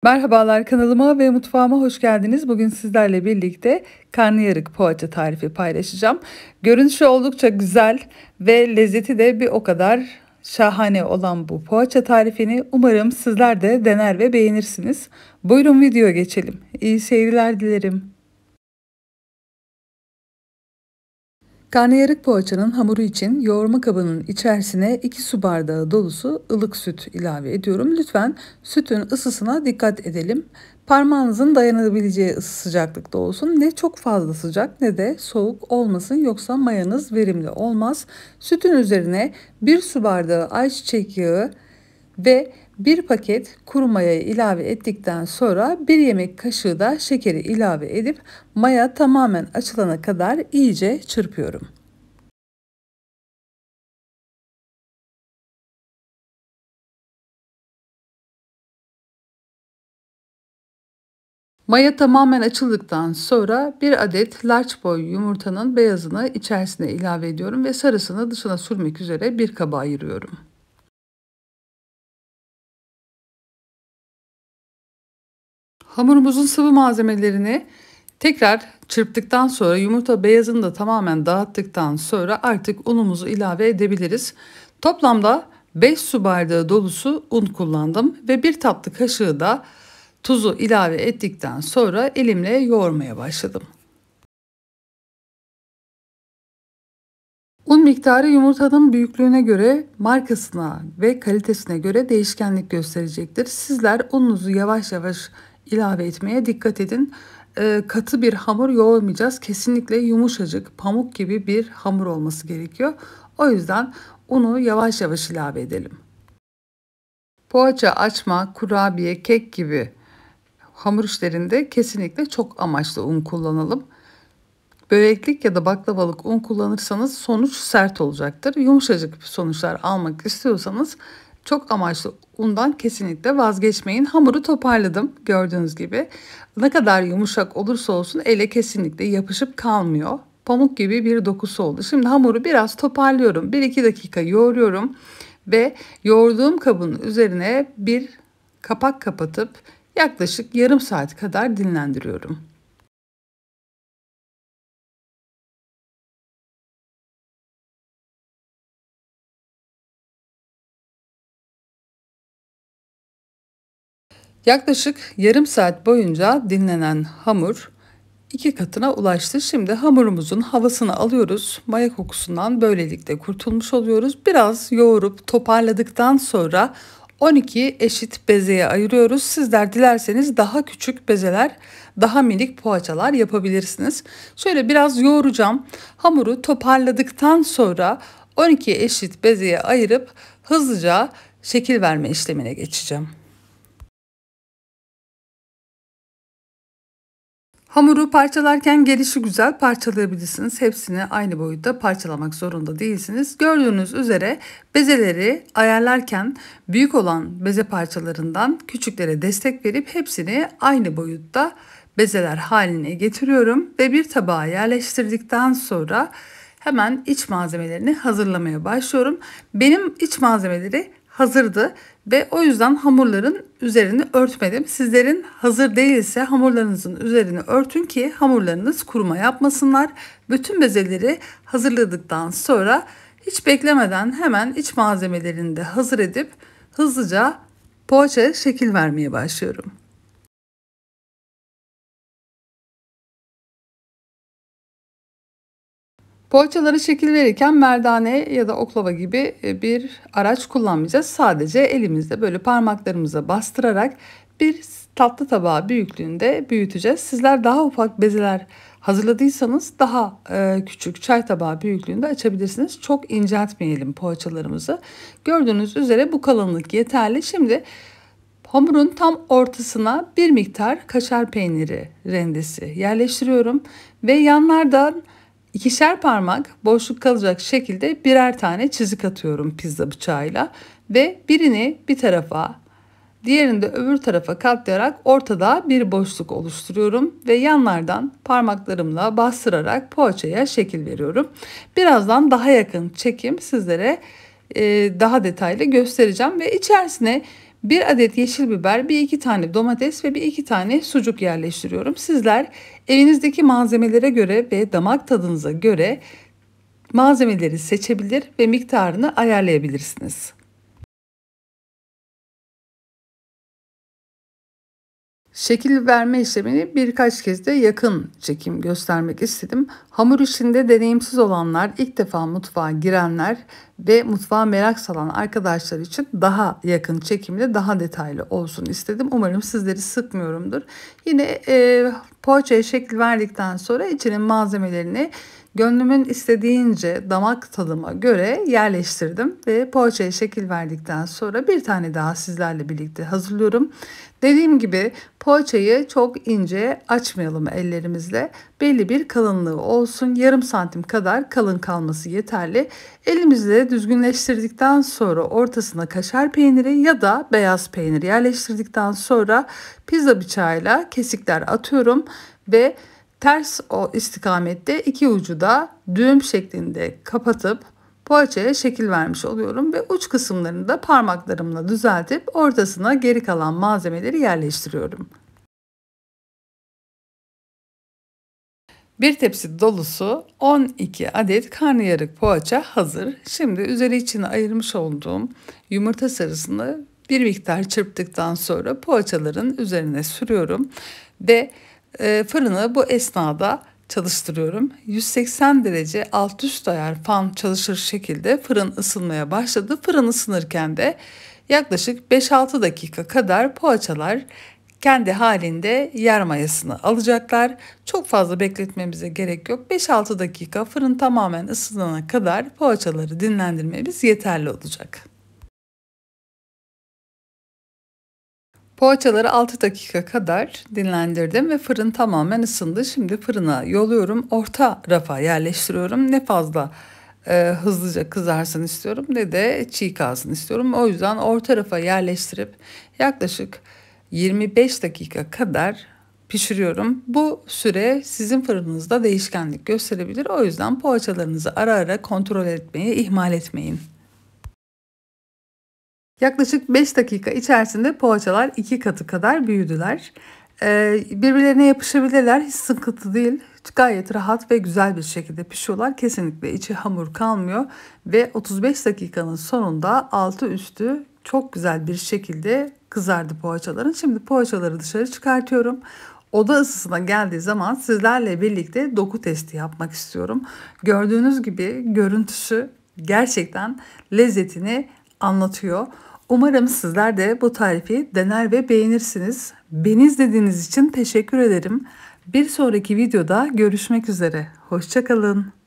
Merhabalar, kanalıma ve mutfağıma hoş geldiniz. Bugün sizlerle birlikte karnıyarık poğaça tarifi paylaşacağım. Görünüşü oldukça güzel ve lezzeti de bir o kadar şahane olan bu poğaça tarifini umarım sizler de dener ve beğenirsiniz. Buyurun videoya geçelim. İyi seyirler dilerim. Karnıyarık poğaçanın hamuru için yoğurma kabının içerisine 2 su bardağı dolusu ılık süt ilave ediyorum. Lütfen sütün ısısına dikkat edelim. Parmağınızın dayanabileceği ısı sıcaklıkta olsun. Ne çok fazla sıcak ne de soğuk olmasın, yoksa mayanız verimli olmaz. Sütün üzerine 1 su bardağı ayçiçek yağı ve 1 paket kuru mayayı ilave ettikten sonra 1 yemek kaşığı da şekeri ilave edip maya tamamen açılana kadar iyice çırpıyorum. Maya tamamen açıldıktan sonra 1 adet large boy yumurtanın beyazını içerisine ilave ediyorum ve sarısını dışına sürmek üzere bir kaba ayırıyorum. Hamurumuzun sıvı malzemelerini tekrar çırptıktan sonra yumurta beyazını da tamamen dağıttıktan sonra artık unumuzu ilave edebiliriz. Toplamda 5 su bardağı dolusu un kullandım ve 1 tatlı kaşığı da tuzu ilave ettikten sonra elimle yoğurmaya başladım. Un miktarı yumurtanın büyüklüğüne göre, markasına ve kalitesine göre değişkenlik gösterecektir. Sizler ununuzu yavaş yavaş ilave etmeye dikkat edin. Katı bir hamur yoğurmayacağız. Kesinlikle yumuşacık, pamuk gibi bir hamur olması gerekiyor. O yüzden unu yavaş yavaş ilave edelim. Poğaça, açma, kurabiye, kek gibi hamur işlerinde kesinlikle çok amaçlı un kullanalım. Böreklik ya da baklavalık un kullanırsanız sonuç sert olacaktır. Yumuşacık sonuçlar almak istiyorsanız çok amaçlı undan kesinlikle vazgeçmeyin. Hamuru toparladım gördüğünüz gibi. Ne kadar yumuşak olursa olsun ele kesinlikle yapışıp kalmıyor. Pamuk gibi bir dokusu oldu. Şimdi hamuru biraz toparlıyorum. 1-2 dakika yoğuruyorum ve yoğurduğum kabın üzerine bir kapak kapatıp yaklaşık yarım saat kadar dinlendiriyorum. Yaklaşık yarım saat boyunca dinlenen hamur 2 katına ulaştı. Şimdi hamurumuzun havasını alıyoruz. Maya kokusundan böylelikle kurtulmuş oluyoruz. Biraz yoğurup toparladıktan sonra 12 eşit bezeye ayırıyoruz. Sizler dilerseniz daha küçük bezeler, daha minik poğaçalar yapabilirsiniz. Şöyle biraz yoğuracağım. Hamuru toparladıktan sonra 12 eşit bezeye ayırıp hızlıca şekil verme işlemine geçeceğim. Hamuru parçalarken gelişigüzel parçalayabilirsiniz. Hepsini aynı boyutta parçalamak zorunda değilsiniz. Gördüğünüz üzere bezeleri ayarlarken büyük olan beze parçalarından küçüklere destek verip hepsini aynı boyutta bezeler haline getiriyorum ve bir tabağa yerleştirdikten sonra hemen iç malzemelerini hazırlamaya başlıyorum. Benim iç malzemeleri hazırdı ve o yüzden hamurların üzerini örtmedim. Sizlerin hazır değilse hamurlarınızın üzerini örtün ki hamurlarınız kuruma yapmasınlar. Bütün bezeleri hazırladıktan sonra hiç beklemeden hemen iç malzemelerini de hazır edip hızlıca poğaçaya şekil vermeye başlıyorum. Poğaçaları şekil verirken merdane ya da oklava gibi bir araç kullanmayacağız. Sadece elimizde böyle parmaklarımıza bastırarak bir tatlı tabağı büyüklüğünde büyüteceğiz. Sizler daha ufak bezeler hazırladıysanız daha küçük çay tabağı büyüklüğünde açabilirsiniz. Çok inceltmeyelim poğaçalarımızı. Gördüğünüz üzere bu kalınlık yeterli. Şimdi hamurun tam ortasına bir miktar kaşar peyniri rendesi yerleştiriyorum ve yanlardan İkişer parmak boşluk kalacak şekilde birer tane çizik atıyorum pizza bıçağıyla ve birini bir tarafa, diğerini de öbür tarafa katlayarak ortada bir boşluk oluşturuyorum ve yanlardan parmaklarımla bastırarak poğaçaya şekil veriyorum. Birazdan daha yakın çekim sizlere daha detaylı göstereceğim ve içerisine Bir adet yeşil biber, bir iki tane domates ve bir iki tane sucuk yerleştiriyorum. Sizler evinizdeki malzemelere göre ve damak tadınıza göre malzemeleri seçebilir ve miktarını ayarlayabilirsiniz. Şekil verme işlemini birkaç kez de yakın çekim göstermek istedim. Hamur işinde deneyimsiz olanlar, ilk defa mutfağa girenler ve mutfağa merak salan arkadaşlar için daha yakın çekimde daha detaylı olsun istedim. Umarım sizleri sıkmıyorumdur. Yine poğaçaya şekil verdikten sonra içinin malzemelerini gönlümün istediğince damak tadıma göre yerleştirdim ve poğaçaya şekil verdikten sonra bir tane daha sizlerle birlikte hazırlıyorum. Dediğim gibi poğaçayı çok ince açmayalım ellerimizle. Belli bir kalınlığı olsun. Yarım santim kadar kalın kalması yeterli. Elimizle düzgünleştirdikten sonra ortasına kaşar peyniri ya da beyaz peynir yerleştirdikten sonra pizza bıçağıyla kesikler atıyorum ve ters o istikamette iki ucu da düğüm şeklinde kapatıp poğaçaya şekil vermiş oluyorum ve uç kısımlarını da parmaklarımla düzeltip ortasına geri kalan malzemeleri yerleştiriyorum. Bir tepsi dolusu 12 adet karnıyarık poğaça hazır. Şimdi üzeri içine ayırmış olduğum yumurta sarısını bir miktar çırptıktan sonra poğaçaların üzerine sürüyorum ve fırını bu esnada çalıştırıyorum. 180 derece alt üst ayar fan çalışır şekilde fırın ısınmaya başladı. Fırın ısınırken de yaklaşık 5-6 dakika kadar poğaçalar kendi halinde yer mayasını alacaklar. Çok fazla bekletmemize gerek yok. 5-6 dakika fırın tamamen ısınana kadar poğaçaları dinlendirmemiz yeterli olacak. Poğaçaları 6 dakika kadar dinlendirdim ve fırın tamamen ısındı. Şimdi fırına yolluyorum. Orta rafa yerleştiriyorum. Ne fazla hızlıca kızarsın istiyorum ne de çiğ kalsın istiyorum. O yüzden orta rafa yerleştirip yaklaşık 25 dakika kadar pişiriyorum. Bu süre sizin fırınınızda değişkenlik gösterebilir. O yüzden poğaçalarınızı ara ara kontrol etmeyi ihmal etmeyin. Yaklaşık 5 dakika içerisinde poğaçalar 2 katı kadar büyüdüler. Birbirlerine yapışabilirler. Hiç sıkıntı değil. Gayet rahat ve güzel bir şekilde pişiyorlar. Kesinlikle içi hamur kalmıyor. Ve 35 dakikanın sonunda altı üstü çok güzel bir şekilde kızardı poğaçaların. Şimdi poğaçaları dışarı çıkartıyorum. Oda ısısına geldiği zaman sizlerle birlikte doku testi yapmak istiyorum. Gördüğünüz gibi görüntüsü gerçekten lezzetini anlatıyor. Umarım sizler de bu tarifi dener ve beğenirsiniz. Beni izlediğiniz için teşekkür ederim. Bir sonraki videoda görüşmek üzere. Hoşça kalın.